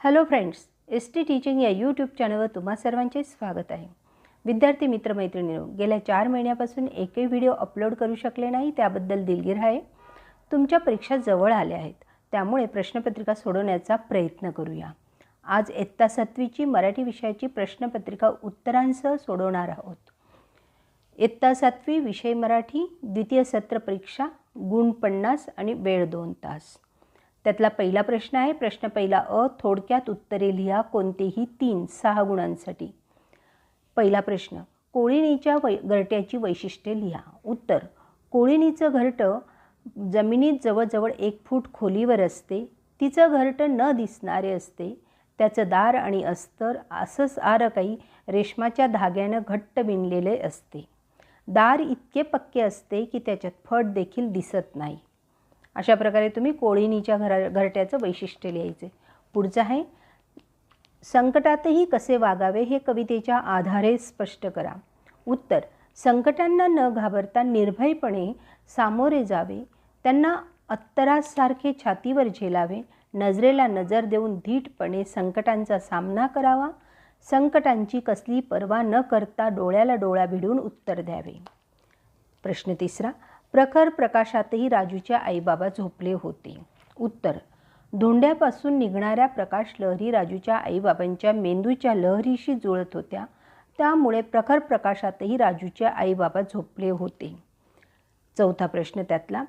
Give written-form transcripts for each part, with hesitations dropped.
Hello friends, ST teaching या YouTube चॅनलवर तुम्हा सर्वांचे स्वागत आहे. विद्यार्थी मित्रमैत्रिणींनो, गेल्या 4 महिन्यापासून एकही व्हिडिओ अपलोड करू शकले नाही, त्याबद्दल दिलगीर आहे. तुमच्या परीक्षा जवळ आल्या आहेत, त्यामुळे प्रश्नपत्रिका सोडवण्याचा प्रयत्न करूया. आज इयत्ता 7वीची मराठी विषयाची प्रश्नपत्रिका उत्तरांसह सोडवणार आहोत. इयत्ता 7वी विषय मराठी, द्वितीय सत्र परीक्षा, गुण 50 आणि वेळ 2 तास. त्यातला पहिला प्रश्न आहे. प्रश्न पहिला अ, थोडक्यात उत्तरे लिहा कोणतेही 3-6 गुणांसाठी. पहिला प्रश्न, कोळिणीच्या घरट्याची वैशिष्ट्ये लिहा. उत्तर, कोळिणीचं घरटं जमिनीत जवळजवळ 1 फूट खोलीवर असते. तिचं घरटं न दिसणारे असते. त्याचं दार आणि अस्तर असं सारं काही रेशमाच्या धाग्यानं घट्ट विणलेले असते. दार इतके पक्के असते की त्याच्यात फट देखील दिसत नाही. अशा प्रकारे तुम्ही कोळिणीच्या घरट्याचं वैशिष्ट्य लिहायचे. पुढचं आहे, संकटातही कसे वागावे हे कवितेच्या आधारे स्पष्ट करा. उत्तर, संकटांना न घाबरता निर्भयपणे सामोरे जावे. त्यांना अत्तरासारखे छातीवर झेलावे. नजरेला नजर देऊन धीटपणे संकटांचा सामना करावा. संकटांची कसली पर्वा न करता डोळ्याला डोळा भिडून उत्तर द्यावे. प्रश्न तिसरा, प्रखर प्रकाशातही राजूचे आईबाबा झोपले होते. उत्तर, धोंड्यापासून निघणाऱ्या प्रकाश लहरी राजूच्या आईबाबांच्या मेंदूच्या लहरीशी जुळत होत्या. त्यामुळे प्रखर प्रकाशातही राजूचे आईबाबा झोपले होते. चौथा प्रश्न त्यातला,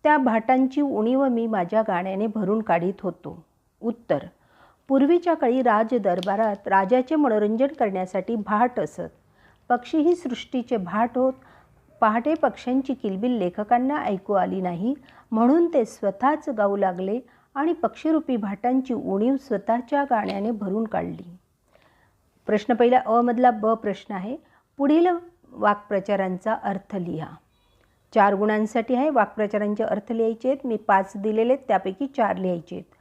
त्या भाटांची उणीव मी माझ्या गाण्याने भरून काढीत होतो. उत्तर, पूर्वीच्या काळी राज दरबारात राजाचे मनोरंजन करण्यासाठी भाट असत. पक्षी ही सृष्टीचे भाट होत. पहाटे पक्ष्यांची किलबिल लेखकांना ऐकू आली नाही, म्हणून ते स्वतःच गाऊ लागले आणि पक्षीरूपी भाटांची उणीव स्वतःच्या गाण्याने भरून काढली. प्रश्न पहिला अ मधला ब प्रश्न आहे. पुढील वाक्प्रचारांचा अर्थ लिहा. 4 गुणांसाठी आहे. वाक्प्रचारांचे अर्थ लिहायचे आहेत. मी 5 दिलेले आहेत, त्यापैकी 4 लिहायचे आहेत.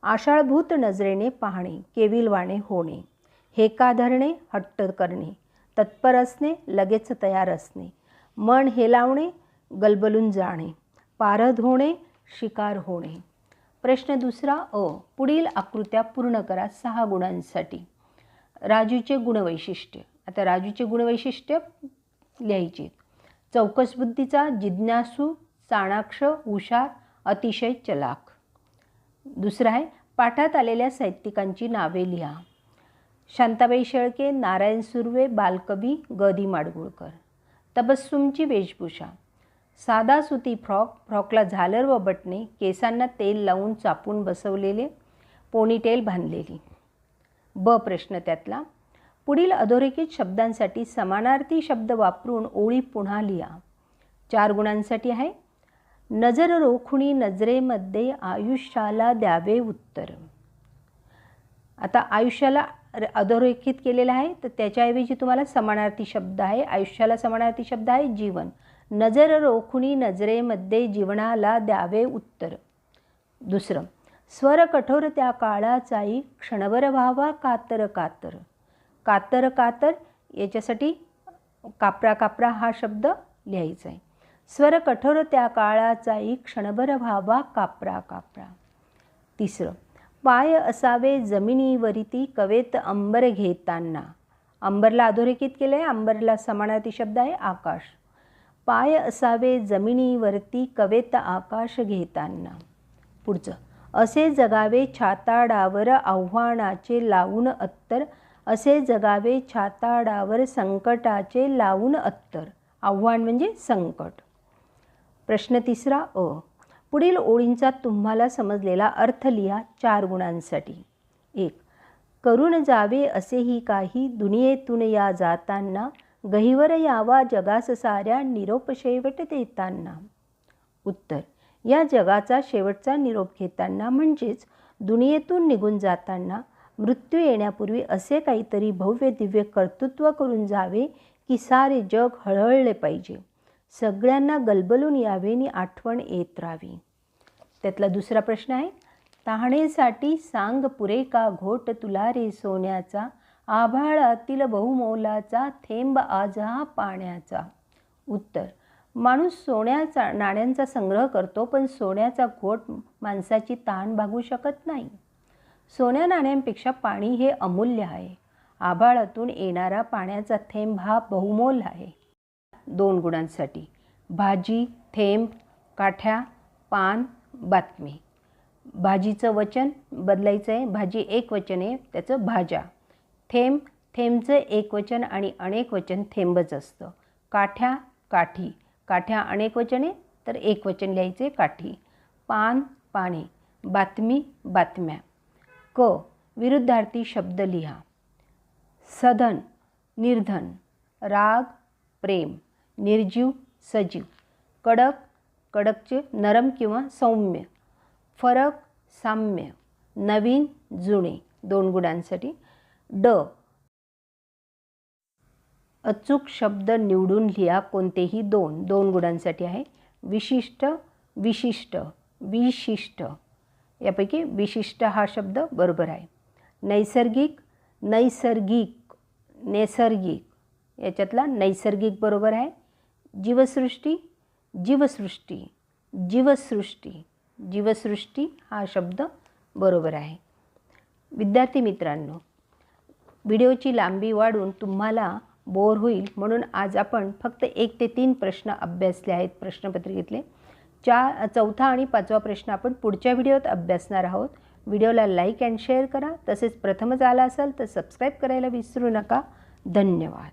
आषाढभूत नजरेने पाहणे, केविलवाणे होणे, हेका धरणे, हट्ट करणे, तत्पर असणे, लगेच तयार असणे, मन हेलावणे, गलबलून जाणे, पारद होणे, शिकार होणे. प्रश्न दुसरा अ, पुढील आकृत्या पूर्ण करा 6 गुणांसाठी. राजूचे गुणवैशिष्ट्य. आता राजूचे गुणवैशिष्ट्य लिहायचे. चौकस बुद्धीचा, जिज्ञासू, चाणाक्ष, हुशार, अतिशय चलाख. दुसरा आहे, पाठात आलेल्या साहित्यिकांची नावे लिहा. शांताबाई शेळके, नारायण सुर्वे, बालकवी, ग दी माडगूळकर. तबस्सुमची वेशभूषा, साधा सुती फ्रॉक, फ्रॉकला झालर व बटणे, केसांना तेल लावून चापून बसवलेले, पोनीटेल बांधलेली. ब प्रश्न त्यातला, पुढील अधोरेखित शब्दांसाठी समानार्थी शब्द वापरून ओळी पुन्हा लिहा. 4 गुणांसाठी आहे. नजर रोखुणी नजरेमध्ये आयुष्याला द्यावे उत्तर. आता आयुष्याला अधोरेखित केलेला आहे, तर त्याच्याऐवजी तुम्हाला समानार्थी शब्द आहे. आयुष्याला समानार्थी शब्द आहे जीवन. नजर रोखुणी नजरेमध्ये जीवनाला द्यावे उत्तर. दुसरं, स्वर कठोर त्या काळाचाही क्षणभर व्हावा कातर कातर. कातर कातर याच्यासाठी कापरा कापरा हा शब्द लिहायचा आहे. स्वर कठोर त्या काळाचाही क्षणभर व्हावा कापरा कापरा. तिसरं, पाय असावे जमिनीवरती कवेत अंबर घेताना. अंबरला अधोरेखित केलं आहे. अंबरला समानार्थी शब्द आहे आकाश. पाय असावे जमिनीवरती कवेत आकाश घेताना. पुढचं, असे जगावे छाताडावर आव्हानाचे लावून अत्तर. असे जगावे छाताडावर संकटाचे लावून अत्तर. आव्हान म्हणजे संकट. प्रश्न तिसरा अ, पुढील ओळींचा तुम्हाला समजलेला अर्थ लिहा 4 गुणांसाठी. 1, करून जावे असेही काही दुनियेतून या जाताना, गहिवर यावा जगास साऱ्या निरोप शेवट देताना. उत्तर, या जगाचा शेवटचा निरोप घेताना म्हणजेच दुनियेतून निघून जाताना मृत्यू येण्यापूर्वी असे काहीतरी भव्य दिव्य कर्तृत्व करून जावे की सारे जग हळहळले पाहिजे. सगळ्यांना गलबलून यावे आणि आठवण येत राहावी. त्यातला दुसरा प्रश्न आहे. तहानेसाठी सांग पुरे का घोट तुला रे सोन्याचा, आभाळातील बहुमोलाचा थेंब आज हा पाण्याचा. उत्तर, माणूस सोन्याचा नाण्यांचा संग्रह करतो, पण सोन्याचा घोट माणसाची तहान भागवू शकत नाही. सोन्या नाण्यांपेक्षा पाणी हे अमूल्य आहे. आभाळातून येणारा पाण्याचा थेंब हा बहुमोल आहे. 2 गुणांसाठी. भाजी, थेंब, काठ्या, पान, बातमी. भाजीचं वचन बदलायचं आहे. भाजी एक वचन आहे, त्याचं भाज्या. थेंब, थेंबचं एक वचन आणि अनेक वचन थेंबच असतं. काठ्या, काठी. काठ्या अनेक वचन आहे तर एक वचन लिहायचे काठी. पान, पाने. बातमी, बातम्या. क, विरुद्धार्थी शब्द लिहा. सधन, निर्धन. राग, प्रेम. निर्जीव, सजीव. कडक, कडकचे नरम किंवा सौम्य. फरक, साम्य. नवीन, जुने. 2 गुणांसाठी. ड, अचूक शब्द निवडून लिहा कोणतेही 2 गुणांसाठी आहे. विशिष्ट, विशिष्ट, विशिष्ट. यापैकी विशिष्ट हा शब्द बरोबर आहे. नैसर्गिक, नैसर्गिक, नैसर्गिक. याच्यातला नैसर्गिक बरोबर आहे. जीवसृष्टी, जीवसृष्टी, जीवसृष्टी, जीवसृष्टी हा शब्द बरोबर आहे. विद्यार्थी मित्रांनो, व्हिडिओची लांबी वाढून तुम्हाला बोर होईल म्हणून आज आपण फक्त 1 ते 3 प्रश्न अभ्यासले आहेत प्रश्नपत्रिकेतले. 4था आणि 5वा प्रश्न आपण पुढच्या व्हिडिओत अभ्यासणार आहोत. व्हिडिओला लाईक अँड शेअर करा. तसेच प्रथमच आला असाल तर सबस्क्राईब करायला विसरू नका. धन्यवाद.